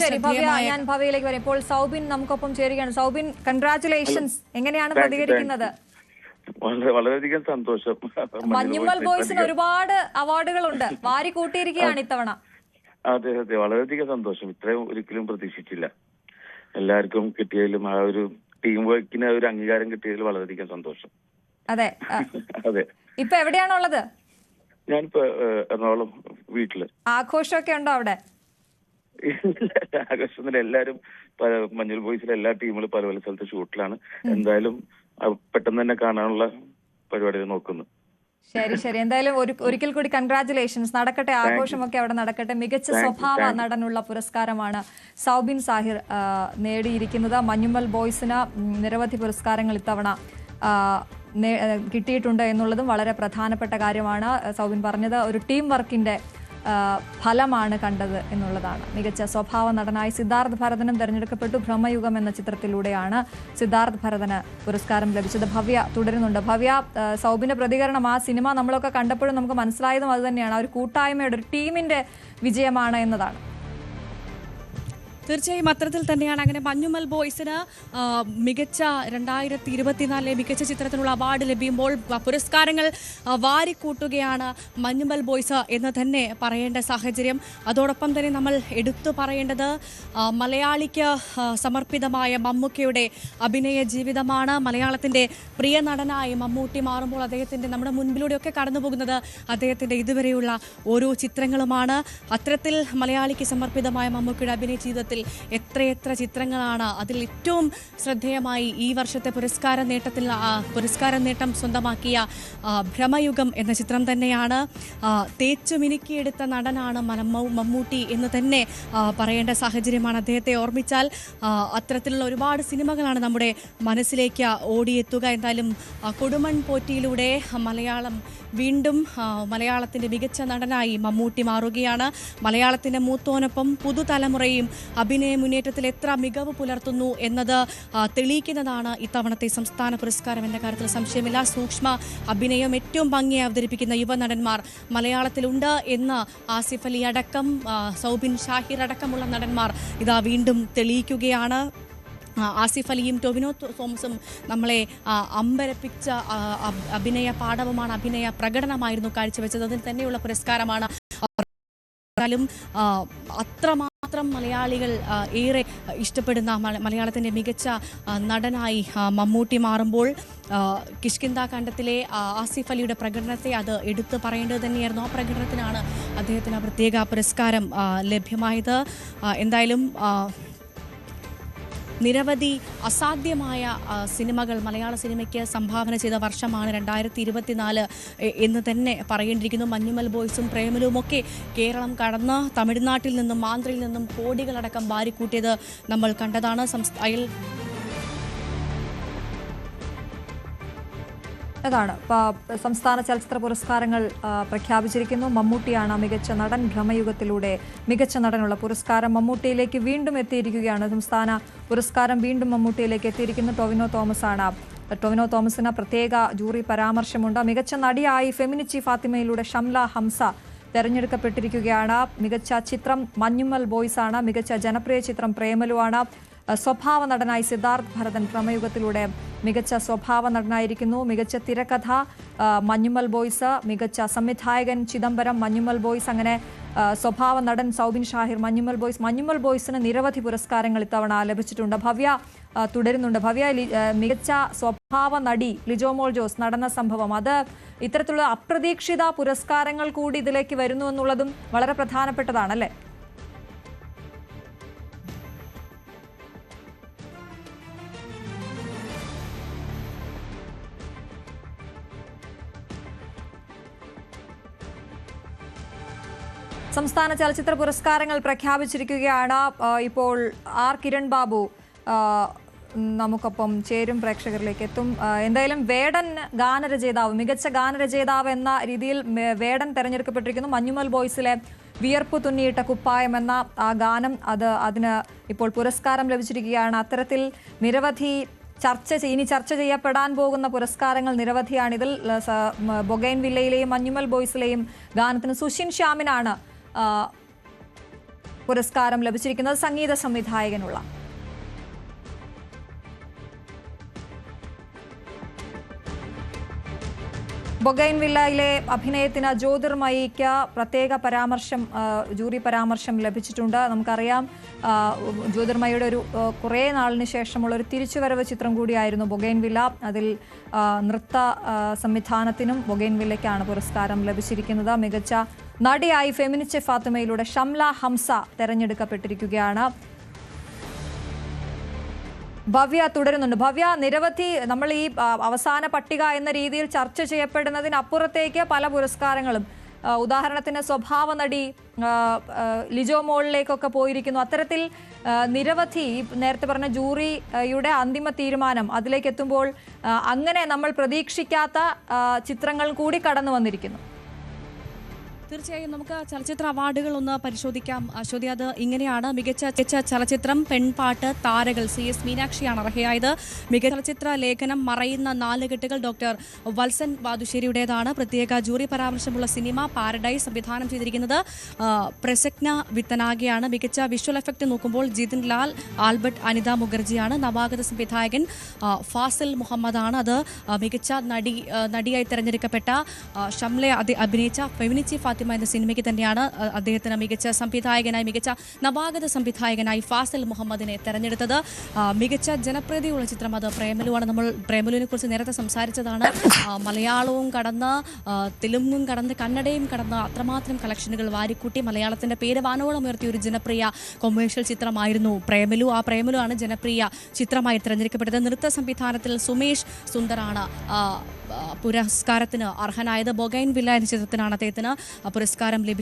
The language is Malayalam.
ശരി ഭവ്യ, ഞാൻ ഭവ്യയിലേക്ക് വരാം. ഇപ്പോൾ സൗബിൻ നമുക്കൊപ്പം ചേരുകയാണ്. സൗബിൻ, കൺഗ്രാറ്റുലേഷൻസ്. എങ്ങനെയാണ് പ്രതികരിക്കുന്നത്? വളരെയധികം സന്തോഷം. മഞ്ഞുമ്മൽ ബോയ്സിന് ഒരുപാട് അവാർഡുകളുണ്ട്, വാരി കൂട്ടിയിരിക്കുകയാണ് ഇത്തവണ. അതെ അതെ, വളരെയധികം സന്തോഷം. ഇത്രയും ഒരിക്കലും പ്രതീക്ഷിച്ചില്ല. എല്ലാവർക്കും കിട്ടിയതിലും ആ ഒരു ടീം വർക്കിന് ഒരു അംഗീകാരം കിട്ടിയതിൽ വളരെയധികം സന്തോഷം. അതെ അതെ. ഇപ്പൊ എവിടെയാണുള്ളത്? ഞാനിപ്പോ എറണാകുളം വീട്ടില്. ആഘോഷമൊക്കെ ഉണ്ടോ അവിടെ? ആഘോഷത്തിൽ എല്ലാരും മഞ്ഞുൽ ബോയ്സിലെ എല്ലാ ടീമുകളും പല പല സ്ഥലത്ത് ഷൂട്ടിലാണ്. എന്തായാലും പെട്ടെന്ന് തന്നെ കാണാനുള്ള പരിപാടികൾ നോക്കുന്നു. ശരി ശരി, എന്തായാലും ഒരിക്കൽ കൂടി കൺഗ്രാറ്റുലേഷൻസ്. നടക്കട്ടെ, ആഘോഷമൊക്കെ അവിടെ നടക്കട്ടെ. മികച്ച സ്വഭാവ നടനുള്ള പുരസ്കാരമാണ് സൗബിൻ സാഹിർ നേടിയിരിക്കുന്നത്. മഞ്ഞുമ്മൽ ബോയ്സിന് നിരവധി പുരസ്കാരങ്ങൾ ഇത്തവണ കിട്ടിയിട്ടുണ്ട് എന്നുള്ളതും വളരെ പ്രധാനപ്പെട്ട കാര്യമാണ്. സൗബിൻ പറഞ്ഞത് ഒരു ടീം വർക്കിന്റെ ഫലമാണ് കണ്ടത് എന്നുള്ളതാണ്. മികച്ച സ്വഭാവ നടനായി സിദ്ധാർത്ഥ് ഭരതനും തെരഞ്ഞെടുക്കപ്പെട്ടു. ഭ്രമയുഗം എന്ന ചിത്രത്തിലൂടെയാണ് സിദ്ധാർത്ഥ് ഭരതന് പുരസ്കാരം ലഭിച്ചത്. ഭവ്യ തുടരുന്നുണ്ട്. ഭവ്യ, സൗബിന്റെ പ്രതികരണം, ആ സിനിമ നമ്മളൊക്കെ കണ്ടപ്പോഴും നമുക്ക് മനസ്സിലായതും അത് തന്നെയാണ്, ഒരു കൂട്ടായ്മയുടെ ഒരു ടീമിന്റെ വിജയമാണ് എന്നതാണ്. തീർച്ചയായും അത്തരത്തിൽ തന്നെയാണ്. അങ്ങനെ മഞ്ഞുമ്മൽ ബോയ്സിന് മികച്ച 2024 മികച്ച ചിത്രത്തിനുള്ള അവാർഡ് ലഭിക്കുമ്പോൾ പുരസ്കാരങ്ങൾ വാരിക്കൂട്ടുകയാണ് മഞ്ഞുമ്മൽ ബോയ്സ് എന്ന് തന്നെ പറയേണ്ട സാഹചര്യം. അതോടൊപ്പം തന്നെ നമ്മൾ എടുത്തു പറയേണ്ടത് മലയാളിക്ക് സമർപ്പിതമായ മമ്മൂക്കയുടെ അഭിനയ ജീവിതമാണ്. മലയാളത്തിൻ്റെ പ്രിയ നടനായി മമ്മൂട്ടി മാറുമ്പോൾ അദ്ദേഹത്തിൻ്റെ നമ്മുടെ മുൻപിലൂടെയൊക്കെ കടന്നു പോകുന്നത് അദ്ദേഹത്തിൻ്റെ ഇതുവരെയുള്ള ഓരോ ചിത്രങ്ങളുമാണ്. അത്തരത്തിൽ മലയാളിക്ക് സമർപ്പിതമായ മമ്മൂക്കയുടെ അഭിനയ ജീവിതത്തിൽ എത്രയെത്ര ചിത്രങ്ങളാണ്. അതിൽ ഏറ്റവും ശ്രദ്ധേയമായി ഈ വർഷത്തെ പുരസ്കാര നേട്ടം സ്വന്തമാക്കിയ ഭ്രമയുഗം എന്ന ചിത്രം തന്നെയാണ്. തേച്ചു മിനുക്കിയെടുത്ത നടനാണ് മമ്മൂട്ടി എന്ന് തന്നെ പറയേണ്ട സാഹചര്യമാണ്. അദ്ദേഹത്തെ ഓർമ്മിച്ചാൽ അത്തരത്തിലുള്ള ഒരുപാട് സിനിമകളാണ് നമ്മുടെ മനസ്സിലേക്ക് ഓടിയെത്തുക. എന്തായാലും കൊടുമൺ പോറ്റിയിലൂടെ വീണ്ടും മലയാളത്തിൻ്റെ മികച്ച നടനായി മമ്മൂട്ടി മാറുകയാണ്. മലയാളത്തിൻ്റെ മൂത്തോനൊപ്പം പുതുതലമുറയും അഭിനയ മുന്നേറ്റത്തിൽ എത്ര മികവ് പുലർത്തുന്നു എന്നത് തെളിയിക്കുന്നതാണ് ഇത്തവണത്തെ സംസ്ഥാന പുരസ്കാരം എന്ന കാര്യത്തിൽ സംശയമില്ല. സൂക്ഷ്മ അഭിനയം ഏറ്റവും ഭംഗിയായി അവതരിപ്പിക്കുന്ന യുവനടന്മാർ മലയാളത്തിലുണ്ട് എന്ന് ആസിഫ് അലി അടക്കം സൗബിൻ ഷാഹിർ അടക്കമുള്ള നടന്മാർ ഇതാ വീണ്ടും തെളിയിക്കുകയാണ്. ആസിഫ് അലിയും ടൊവിനോ തോമസും നമ്മളെ അമ്പരപ്പിച്ച അഭിനയ പാടവമാണ്, അഭിനയ പ്രകടനമായിരുന്നു കാഴ്ചവെച്ചത്. അതിൽ തന്നെയുള്ള പുരസ്കാരമാണ്. അത്രമാത്രം മലയാളികൾ ഏറെ ഇഷ്ടപ്പെടുന്ന മലയാളത്തിൻ്റെ മികച്ച നടനായി മമ്മൂട്ടി മാറുമ്പോൾ കിഷ്കിന്ദ കാണ്ഡത്തിലെ ആസിഫ് അലിയുടെ പ്രകടനത്തെ അത് എടുത്തു പറയേണ്ടത് തന്നെയായിരുന്നു. ആ പ്രകടനത്തിനാണ് അദ്ദേഹത്തിന് പ്രത്യേക പുരസ്കാരം ലഭ്യമായത്. എന്തായാലും നിരവധി അസാധ്യമായ സിനിമകൾ മലയാള സിനിമയ്ക്ക് സംഭാവന ചെയ്ത വർഷമാണ് 2024 എന്ന് തന്നെ പറയേണ്ടിയിരിക്കുന്നു. മഞ്ഞുമ്മൽ ബോയ്സും പ്രേമലുമൊക്കെ കേരളം കടന്ന് തമിഴ്നാട്ടിൽ നിന്നും ആന്ധ്രയിൽ നിന്നും കോടികളടക്കം വാരിക്കൂട്ടിയത് നമ്മൾ കണ്ടതാണ്. അതാണ് സംസ്ഥാന ചലച്ചിത്ര പുരസ്കാരങ്ങൾ പ്രഖ്യാപിച്ചിരിക്കുന്നു. മമ്മൂട്ടിയാണ് മികച്ച നടൻ. ഭ്രമയുഗത്തിലൂടെ മികച്ച നടനുള്ള പുരസ്കാരം മമ്മൂട്ടിയിലേക്ക് വീണ്ടും എത്തിയിരിക്കുകയാണ്. സംസ്ഥാന പുരസ്കാരം വീണ്ടും മമ്മൂട്ടിയിലേക്ക് എത്തിയിരിക്കുന്നു. ടൊവിനോ തോമസിന് പ്രത്യേക ജൂറി പരാമർശമുണ്ട്. മികച്ച നടിയായി ഫെമിനിച്ചി ഫാത്തിമയിലൂടെ ഷംല ഹംസ തെരഞ്ഞെടുക്കപ്പെട്ടിരിക്കുകയാണ്. മികച്ച ചിത്രം മഞ്ഞുമ്മൽ ബോയ്സ് ആണ്. മികച്ച ജനപ്രിയ ചിത്രം പ്രേമലുവാണ്. സ്വഭാവ നടനായി സിദ്ധാർത്ഥ് ഭരതൻ ഭ്രമയുഗത്തിലൂടെ മികച്ച സ്വഭാവ നടനായിരിക്കുന്നു. മികച്ച തിരക്കഥ മഞ്ഞുമ്മൽ ബോയ്സ്. മികച്ച സംവിധായകൻ ചിദംബരം മഞ്ഞുമ്മൽ ബോയ്സ്. അങ്ങനെ സ്വഭാവ നടൻ സൗബിൻ ഷാഹിർ മഞ്ഞുമ്മൽ ബോയ്സിന് നിരവധി പുരസ്കാരങ്ങൾ ഇത്തവണ ലഭിച്ചിട്ടുണ്ട്. ഭവ്യ തുടരുന്നുണ്ട്. ഭവ്യ, മികച്ച സ്വഭാവ നടി ലിജോമോൾ ജോസ് നടന്ന സംഭവം, അത് ഇത്തരത്തിലുള്ള അപ്രതീക്ഷിത പുരസ്കാരങ്ങൾ കൂടി ഇതിലേക്ക് വരുന്നു എന്നുള്ളതും വളരെ പ്രധാനപ്പെട്ടതാണല്ലേ? സംസ്ഥാന ചലച്ചിത്ര പുരസ്കാരങ്ങൾ പ്രഖ്യാപിച്ചിരിക്കുകയാണ്. ഇപ്പോൾ ആർ കിരൺ ബാബു നമുക്കൊപ്പം ചേരും, പ്രേക്ഷകരിലേക്ക് എത്തും. എന്തായാലും വേടൻ ഗാനരചയിതാവ്, മികച്ച ഗാനരചയിതാവ് എന്ന രീതിയിൽ വേടൻ തെരഞ്ഞെടുക്കപ്പെട്ടിരിക്കുന്നു. മഞ്ഞുമ്മൽ ബോയ്സിലെ വിയർപ്പ് തുന്നിയിട്ട കുപ്പായം എന്ന ആ ഗാനം, അതിന് ഇപ്പോൾ പുരസ്കാരം ലഭിച്ചിരിക്കുകയാണ്. അത്തരത്തിൽ നിരവധി ഇനി ചർച്ച ചെയ്യപ്പെടാൻ പോകുന്ന പുരസ്കാരങ്ങൾ നിരവധിയാണ്. ഇതിൽ ബൊഗൈൻ വില്ലയിലെയും മഞ്ഞുമ്മൽ ബോയ്സിലെയും ഗാനത്തിന് സുഷിൻ ശ്യാമിനാണ് പുരസ്കാരം ലഭിച്ചിരിക്കുന്നത്, സംഗീത സംവിധായകനുള്ള. ബൊഗൈൻവില്ലയിലെ അഭിനയത്തിന് ജ്യോതിർമയിക്ക് പ്രത്യേക പരാമർശം, ജൂറി പരാമർശം ലഭിച്ചിട്ടുണ്ട്. നമുക്കറിയാം ജ്യോതിർമയുടെ ഒരു കുറേ നാളിന് ശേഷമുള്ള ഒരു തിരിച്ചുവരവ് ചിത്രം കൂടിയായിരുന്നു ബൊഗൈൻവില്ല. അതിൽ നൃത്ത സംവിധാനത്തിനും ബൊഗൈൻവില്ലയ്ക്കാണ് പുരസ്കാരം ലഭിച്ചിരിക്കുന്നത്. മികച്ച നടിയായി ഫെമിനിച്ചെ ഫാത്തിമയിലൂടെ ഷംല ഹംസ തെരഞ്ഞെടുക്കപ്പെട്ടിരിക്കുകയാണ്. ഭവ്യ തുടരുന്നുണ്ട്. ഭവ്യ, നിരവധി നമ്മൾ ഈ അവസാന പട്ടിക എന്ന രീതിയിൽ ചർച്ച ചെയ്യപ്പെടുന്നതിനപ്പുറത്തേക്ക് പല പുരസ്കാരങ്ങളും, ഉദാഹരണത്തിന് സ്വഭാവ നടി ലിജോ മോളിലേക്കൊക്കെ പോയിരിക്കുന്നു. അത്തരത്തിൽ നിരവധി നേരത്തെ പറഞ്ഞ ജൂറിയുടെ അന്തിമ തീരുമാനം അതിലേക്ക് എത്തുമ്പോൾ അങ്ങനെ നമ്മൾ പ്രതീക്ഷിക്കാത്ത ചിത്രങ്ങൾ കൂടി കടന്നു വന്നിരിക്കുന്നു. തീർച്ചയായും നമുക്ക് ചലച്ചിത്ര അവാർഡുകൾ ഒന്ന് പരിശോധിക്കാം. അശ്വതി, അത് ഇങ്ങനെയാണ്. മികച്ച ചലച്ചിത്രം പെൺപാട്ട് താരകൾ CS മീനാക്ഷിയാണ് അർഹയായത്. മികച്ച ചലച്ചിത്ര ലേഖനം മറയുന്ന 4 കെട്ടുകൾ ഡോക്ടർ വത്സൻ വാതുശ്ശേരിയുടേതാണ്. പ്രത്യേക ജൂറി പരാമർശമുള്ള സിനിമ പാരഡൈസ് സംവിധാനം ചെയ്തിരിക്കുന്നത് പ്രസജ്ഞ വിത്തനാഗയാണ്. മികച്ച വിഷ്വൽ എഫക്റ്റ് നോക്കുമ്പോൾ ജിതിൻ ലാൽ, ആൽബർട്ട് അനിത മുഖർജിയാണ്. നവാഗത സംവിധായകൻ ഫാസിൽ മുഹമ്മദാണ്. അത് മികച്ച നടിയായി തെരഞ്ഞെടുക്കപ്പെട്ട ഷംല അഭിനയിച്ച ഫെമിനിച്ചെ ഫാത്തിമ എന്ന സിനിമയ്ക്ക് തന്നെയാണ് അദ്ദേഹത്തിന് മികച്ച സംവിധായകനായി, മികച്ച നവാഗത സംവിധായകനായി ഫാസിൽ മുഹമ്മദിനെ തെരഞ്ഞെടുത്തത്. മികച്ച ജനപ്രീതിയുള്ള ചിത്രം അത് പ്രേമലുവാണ്. നമ്മൾ പ്രേമലുവിനെ കുറിച്ച് നേരത്തെ സംസാരിച്ചതാണ്. മലയാളവും കടന്ന് തെലുങ്കും കടന്ന് കന്നഡയും കടന്ന് അത്രമാത്രം കളക്ഷനുകൾ വാരിക്കൂട്ടി മലയാളത്തിൻ്റെ പേര് വാനോളം ഉയർത്തിയ ഒരു ജനപ്രിയ കൊമേഴ്ഷ്യൽ ചിത്രമായിരുന്നു പ്രേമലു. ആ പ്രേമലു ആണ് ജനപ്രിയ ചിത്രമായി തിരഞ്ഞെടുക്കപ്പെട്ടത്. നൃത്ത സംവിധാനത്തിൽ സുമേഷ് സുന്ദറാണ് പുരസ്കാരത്തിന് അർഹനായത്. ബൊഗൈൻവില്ല എന്ന ചിത്രത്തിനാണ് അദ്ദേഹത്തിന് പുരസ്കാരം ലഭിച്ചത്.